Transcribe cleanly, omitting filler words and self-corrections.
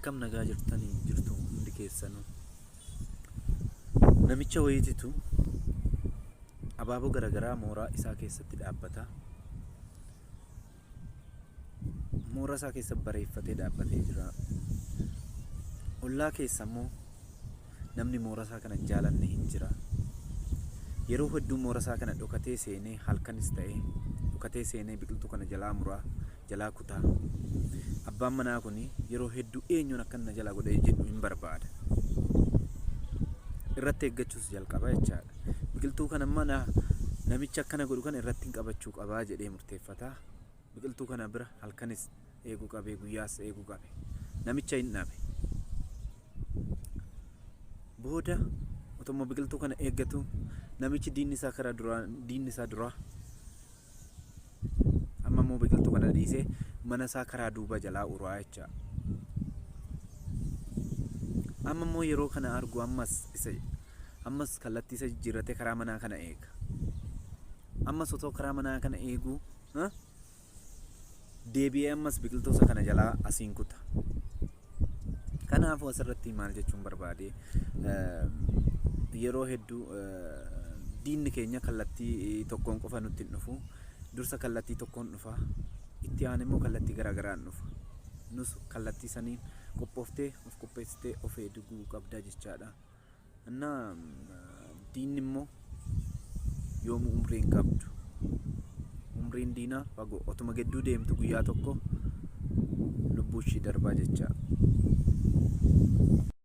akkam nagaa jirtu hundi keessanuu. Namicha wayititu abaaboo garagaraa mooraa isaa keessatti dhaabbata. Mooraa isaa keessa bareeffatee dhaabbatee jira. Ollaa keessa immoo namni mooraa isaa kana jaalanne hin jira. Yeroo hedduu mooraa isaa kana dhokatee seenee halkanis ta'ee dhokatee seenee biqiltuu kana jalaa muraa jalaa kutaa. Abbaan manaa kun yeroo hedduu eenyuun akka na jalaa godhee jedhu hin barbaada. Irratti eeggachuus jalqaba jechaadha. Biqiltuu kana mana namicha akkana godhu kana irratti hin qabachuu qabaa jedhee murteeffata. Biqiltuu kana bira halkanis eeguu qabee guyyaas eeguu qabe. Namicha hin dhabe. Booda otoo biqiltuu kana eeggatu namichi diinni isaa dura amma immoo biqiltuu kana dhiisee mana isaa karaa duuba jalaa uraa jecha. Amma immoo yeroo kana argu ammas kallattii isa jijjiirratee karaa manaa kana eega. Ammas otoo karaa manaa kana eeguu deebi'ee ammas biqiltuu isa kana jalaa asiin kuta. Kanaafuu asirratti maal jechuun barbaade yeroo hedduu diinni keenya kallattii tokkoon qofa nutti hin dhufu. Dursa kallattii tokkoon dhufa. Itti aan immoo kallattii garaagaraan dhufa. Nus kallattii saniin qophooftee of qopheessitee of eeguu qabda jechaadha. Innaa diinni immoo yoomuu umriin qabdu. Umriin diinaa fagoo otuma gidduu deemtu guyyaa tokko lubbuu ishii darbaa jecha.